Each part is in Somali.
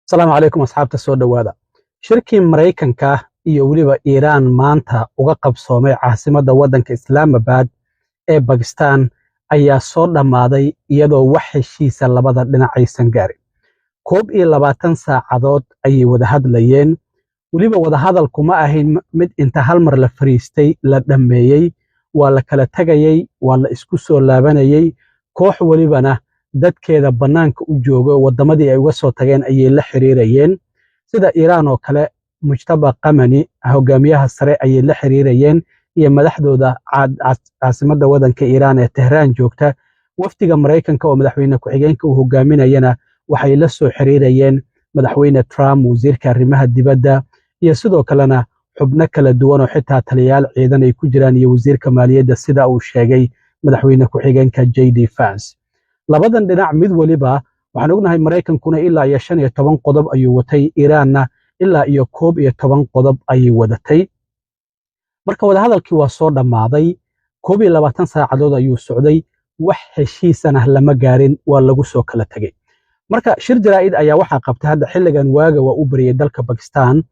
السلام عليكم أصحاب تسود dhawaada shirkii Mareykanka iyo waliba Iiraan maanta uga qabsoomay caasimadda waddanka Islaamabad ee Pakistan ayaa soo dhamaaday iyadoo wax heshiisa labada dhinac aysan gaarin 21 saacadood ayay wada hadlayeen waliba wada hadal kuma ahayn mid inta hal mar la fariistay la dhameeyay waa la kala tagayay waa la isku soo laabanayay koox walibana dadkeeda banaanka u joogo wadamadii ay uga soo tageen ayay la xiriirayeen sida Iiraan oo kale mujtaba qamani hogaamiyaha sare ayay la xiriirayeen iyo madaxdooda caasimadda waddanka Iiraan ee Tehran joogta wafdiga Mareykanka oo madaxweyne ku-xigeenka uu hogaaminayana waxay la soo xiriirayeen madaxweyne Trump wasiirka arrimaha dibadda iyo sidoo kalena xubno kala duwan oo xitaa taliyaal ciidan ay ku jiraan iyo wasiirka maaliyadda sida uu sheegay madaxweyne ku-xigeenka JD Vance labadan dhinac mid waliba waxaan ognahay Mareykankuna ilaa iyo 15 qodob ayuu watay Iiraanna ilaa iyo 11 qodob ayay wadatay marka wada hadalkii waa soo dhamaaday 21 saacadood ayuu socday wax heshiisana lama gaarin waa lagu soo kala tagay marka shir jaraa'id ayaa waxa qabtay hadda xilligan waaga waa u bariyay dalka Pakistan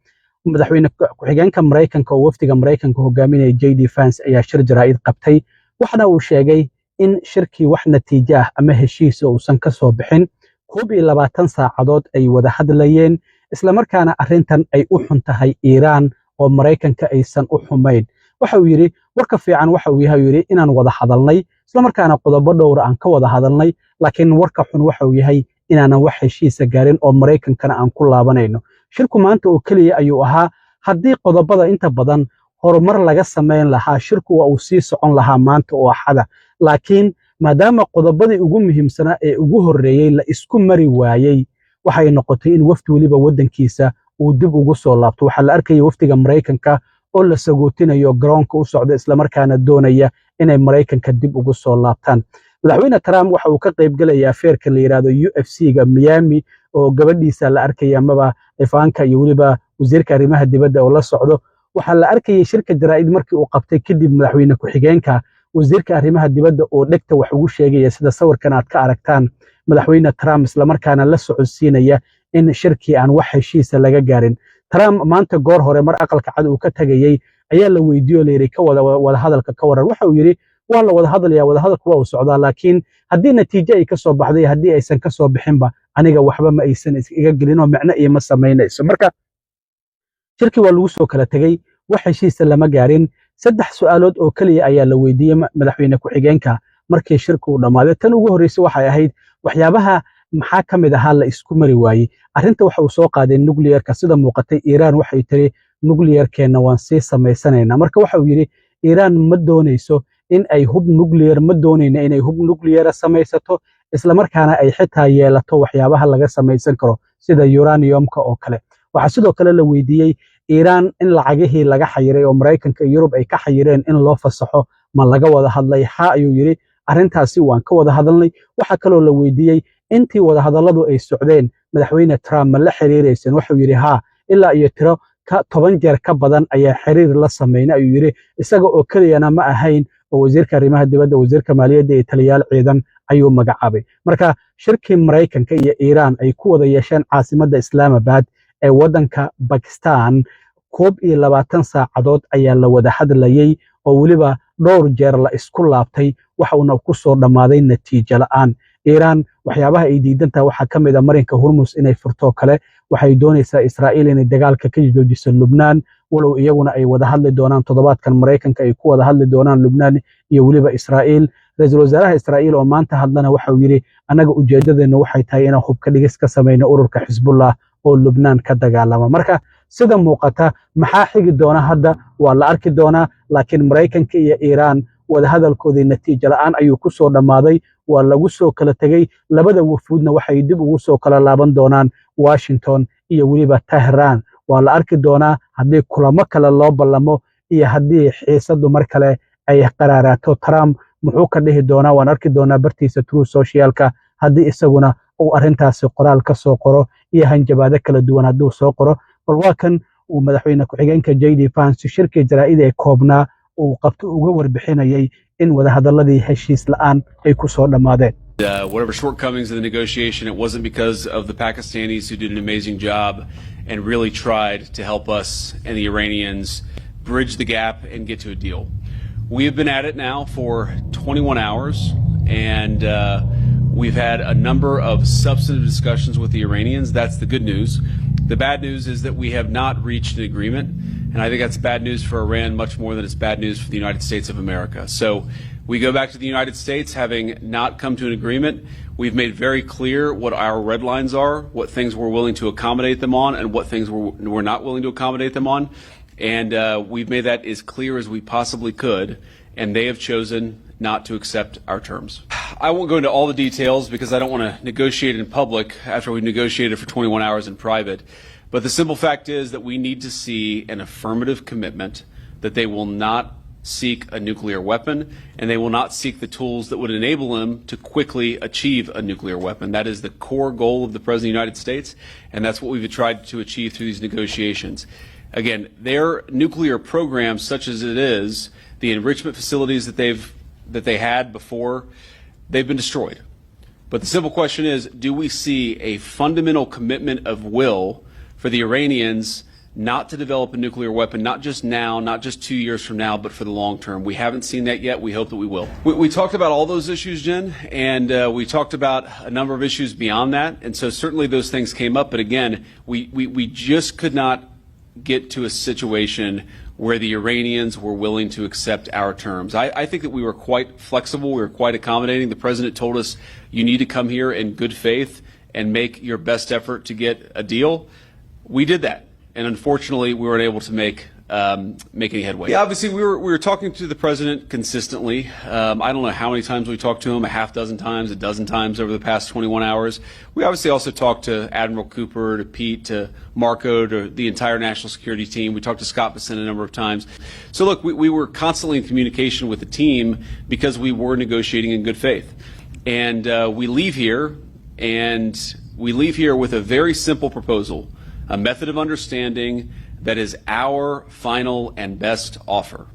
madaxweyne ku-xigeenka Mareykanka oo wafdiga Mareykanka hogaaminaya JD Vance ayaa shir jaraa'id qabtay waxna uu sheegay in shirkii wax natiijo ah ama heshiis uusan ka soo bixin 21 saacadood ay wada hadlayeen isla markaana arrintan ay u xun tahay Iiraan oo Mareykanka aysan u xumayn waxa uu yiri warka fiican waxa uu yahay yiri inaan wada hadalnay isla markaana qodobo dhowr aan ka wada hadalnay laakiin warka xun waxa uu yahay inaanan wax heshiis gaarin oo Mareykankana aan ku laabanayno shirku maanta oo kaliya ayuu ahaa haddii qodobada inta badan horumar laga sameyn lahaa shirku waa uu sii socon lahaa maanta oo axada laakiin maadaama qodobadii ugu muhiimsanaa ee ugu horeeyay la isku mari waayay waxay noqotay in wafdi waliba waddankiisa uu dib ugu soo laabto waxa la arkay wafdiga Mareykanka oo la sagootinayo garoonka u socda isla markaana doonaya inay Mareykanka dib ugu soo laabtaan madaxweyne Trump waxa uu ka qayb galaya afeerka la yiraahdo UFC-ga Miami oo gabadhiisa la arkay amaba ifaanka iyo waliba wasiirka arrimaha dibadda oo la socdo waxa la arkay shirka jaraa'id markii uu qabtay kadib madaxweyne ku-xigeenka wasiirka arrimaha dibadda oo dhegta wax ugu sheegaya sida sawirkan aad ka aragtaan madaxweyne Trump isla markaana la socodsiinaya in shirkii aan wax heshiis laga gaarin Trump maanta goor hore mar aqalka cad uu ka tagayay ayaa la weydiiyay leeyahay ka wada hadalka ka waran waxa uu yiri waa la wada hadlayaa wada hadalku waa uu socdaa laakiin haddii natiijo ay ka soo baxday haddii aysan ka soo bixinba aniga waxba ma aysan iga gelin oo macna iyo ma sameynayso marka shirkii waa lagu soo kala tagay wax heshiis lama gaarin saddex su'aalood oo kaliya ayaa la weydiiyay madaxweyne ku-xigeenka markii shirku uu dhamaaday tan ugu horeysay waxay ahayd waxyaabaha maxaa ka mid ahaa la isku mari waayay arrinta waxa uu soo qaaday nuclearka sida muuqatay Iiraan waxay tiri nuclearkeena waan sii sameysanaynaa marka waxa uu yiri Iiraan ma doonayso in ay hub nuclear ma doonayna inay hub nuclear samaysato isla markaana ay xitaa yeelato waxyaabaha laga samaysan karo sida uraniumka oo kale waxa sidoo kale la weydiiyay Iiraan in lacagihii laga xayiray oo Mareykanka iyo Yurub ay ka xayireen in loo fasaxo ma laga wada hadlay ayuu yiri arrintaasi waan ka wada hadalnay waxa kale oo la weydiiyay intii wada hadalladu ay socdeen madaxweyne Trump ma la xiriiraysan waxa uu yiri ilaa iyo tiro ka 10 jeer ka badan ayaa xiriir la sameeyay ayuu yiri isaga oo kaliyana ma ahayn oo wasiirka arrimaha dibadda wasiirka maaliyadda iyo taliyaal ciidan ayuu magacaabay marka shirkii Mareykanka iyo Iiraan ay ku wada yeesheen caasimadda Islaamabad ee waddanka Pakistan 21 saacadood ayaa la wada hadlayay oo waliba dhowr jeer la isku laabtay waxa uu ku soo dhamaaday natiijo la'aan Iiraan waxyaabaha ay diidantaa waxa ka mid ah marinka Hormuz inay furto kale waxay doonaysaa Israa'iil inay dagaalka ka joojiso Lubnaan walow iyaguna ay wada hadli doonaan toddobaadkan Mareykanka ay ku wada hadli doonaan Lubnaan iyo waliba Israa'iil ra'iisul wasaaraha Israa'iil oo maanta hadlana waxa uu yiri anaga ujeedadeena waxay tahay inaan hubka dhigis ka sameeyno ururka Xisbullah oo Lubnaan ka dagaalama marka sida muuqata maxaa xigi doona hadda waa la arki doonaa laakiin Mareykanka iyo Iiraan wada hadalkoodii natiijo la'aan ayuu ku soo dhamaaday waa lagu soo kala tagay labada wafuudna waxay dib ugu soo kala laaban doonaan Washington iyo waliba Tehran waa la arki doonaa haddii kulamo kale loo ballamo iyo haddii xiisadu mar kale ay qaraaraato Trump muxuu ka dhihi doonaa waan arki doonaa bartiisa Truth Socialka haddii isaguna uu arrintaasi qoraal ka soo qoro iyo hanjabaado kala duwan hadduu soo qoro bal waa kan uu madaxweyne ku-xigeenka JD Vance shirkii jaraa'id ee koobnaa uu qabto uga warbixinayay in wada hadalladii heshiis la'aan ay ku soo dhamaadeen Whatever shortcomings in the negotiation, it wasn't because of the Pakistanis who did an amazing job and really tried to help us and the Iranians bridge the gap and get to a deal. We have been at it now for 21 hours, and we've had a number of substantive discussions with the Iranians. That's the good news. The bad news is that we have not reached an agreement, and I think that's bad news for Iran much more than it's bad news for the United States of America. So we go back to the United States having not come to an agreement. We've made very clear what our red lines are, what things we're willing to accommodate them on, and what things we're not willing to accommodate them on. And we've made that as clear as we possibly could, and they have chosen not to accept our terms. I won't go into all the details because I don't want to negotiate in public after we've negotiated for 21 hours in private. But the simple fact is that we need to see an affirmative commitment that they will not seek a nuclear weapon, and they will not seek the tools that would enable them to quickly achieve a nuclear weapon. That is the core goal of the President of the United States, and that's what we've tried to achieve through these negotiations. Again, their nuclear program, such as it is, the enrichment facilities that they had before, they've been destroyed. But the simple question is, do we see a fundamental commitment of will for the Iranians not to develop a nuclear weapon, not just now, not just 2 years from now, but for the long term? We haven't seen that yet. We hope that we will. We talked about all those issues, Jen, and we talked about a number of issues beyond that. And so certainly those things came up. But again, we just could not get to a situation where the Iranians were willing to accept our terms. I think that we were quite flexible. We were quite accommodating. The president told us, you need to come here in good faith and make your best effort to get a deal. We did that. And unfortunately, we weren't able to make any headway. Yeah, obviously, we were talking to the president consistently. I don't know how many times we talked to him, a half dozen times, a dozen times over the past 21 hours. We obviously also talked to Admiral Cooper, to Pete, to Marco, to the entire national security team. We talked to Scott Bessent a number of times. So look, we were constantly in communication with the team because we were negotiating in good faith. And we leave here with a very simple proposal, a method of understanding that is our final and best offer.